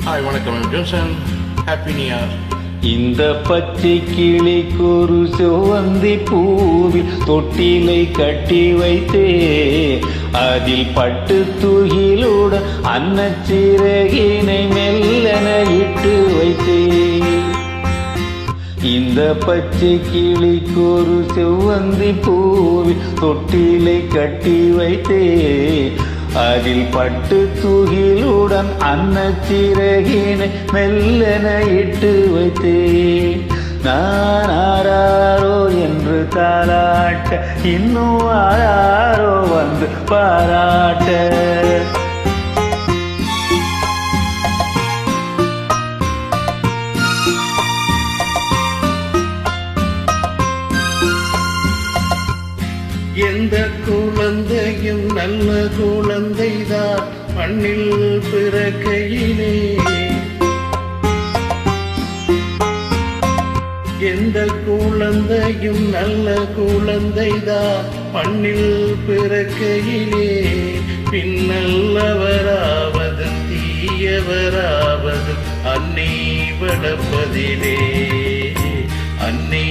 Hi வணக்கம் Johnson, happy new year. இந்த பச்சை கிளிக்கொரு செவ்வந்தி பூவில் தொட்டிலை கட்டி வைத்தே, அதில் பட்டு துகிலுடன் அன்னச்சிறகினை மெல்லன இட்டு வைத்தே. இந்த பச்சை கிளிக்கொரு செவ்வந்தி பூவில் தொட்டிலை கட்டி வைத்தே, அதில் பட்டு துகிலுடன் அன்னச்சிறகினை மெல்லன இட்டு வைத்தே. நான் ஆராரோ என்று தாலாட்ட, இன்னும் ஆராரோ வந்து பாராட்ட. எந்த குழந்தையும் நல்ல குழந்தைதான் மண்ணில் பிறக்கையிலே. எந்த குழந்தையும் நல்ல குழந்தைதான் மண்ணில் பிறக்கையிலே. பின்னல்லவராவது தீயவராவது அன்னை வளர்ப்பதிலே, அன்னை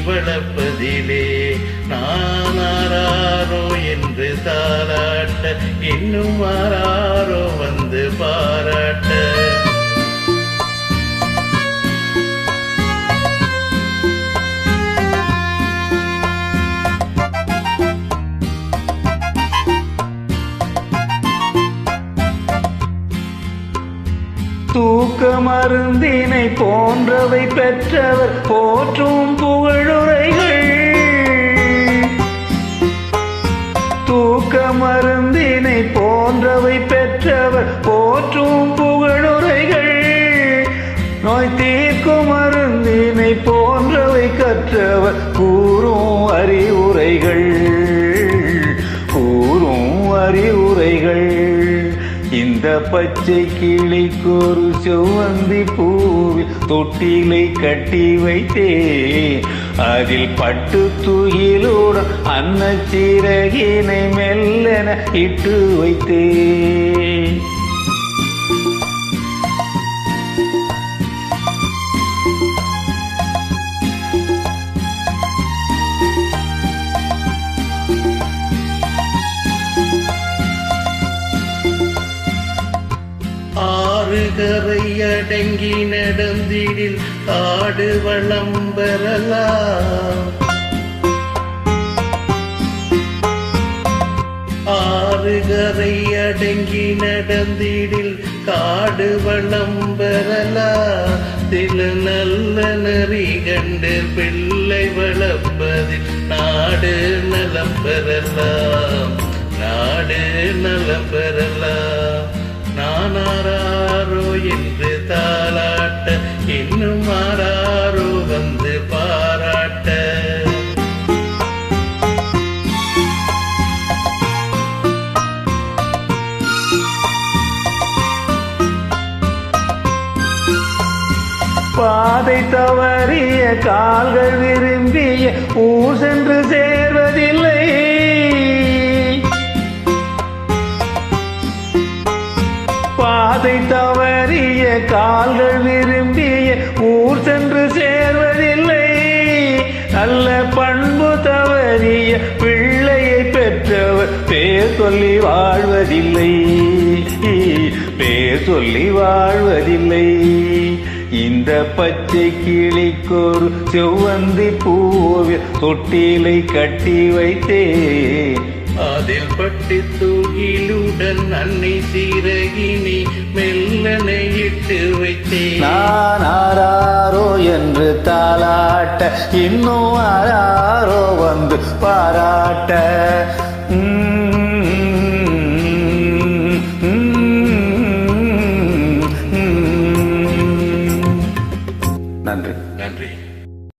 வளர்ப்பதிலே. நான் ஆராரோ என்று தாராட்ட, இன்னும் ஆராரோ வந்து பாராட்ட. தூக்க மருந்தினை போன்றவை பெற்றவர் போற்றும் புகழுரைகள். தூக்க மருந்தினை போன்றவை பெற்றவர் போற்றும் புகழுரைகள். நோய் தீர்க்கும் மருந்தினை போன்றவை கற்றவர் கூறும் அறிவுரைகள், கூறும் அறிவுரைகள். இந்த பச்சை கிளிக்கொரு செவ்வந்தி பூவில் தொட்டிலை கட்டி வைத்தே, அதில் பட்டு துகிலுடன் அன்னச்சிறகினை மெல்லன இட்டு வைத்தே. ஆறுகரை அடங்கி நடந்திடில் காடு வளம் பெறலாம். ஆறுகரை அடங்கி நடந்திடில் காடு வளம் பெறலாம். சில நல்ல நெறி கண்டு பிள்ளை வளர்ப்பதில் நாடு நலம் பெறலாம், நாடு நலம் பெறலாம். நான் ஆராரோ என்று தாலாட்ட, இன்னும் ஆராரோ வந்து பாராட்ட. பாதை தவறிய கால்கள் விரும்பிய ஊர் சென்று சேர்வதில்லை. பாதை தவறிய கால்கள் விரும்பிய ஊர் சென்று சேர்வதில்லை. நல்ல பண்பு தவறிய பிள்ளையை பெற்றவர் பேர் சொல்லி வாழ்வதில்லை, பேர் சொல்லி வாழ்வதில்லை. இந்த பச்சை கிளிக்கொரு செவ்வந்தி பூவில் தொட்டிலை கட்டி வைத்தே, அதில் பட்டு தூகிலுடன் அன்னை சிறகினை மெல்லனை இட்டு வைத்தேன். நான் ஆராரோ என்று தாலாட்ட, இன்னும் ஆராரோ வந்து பாராட்ட.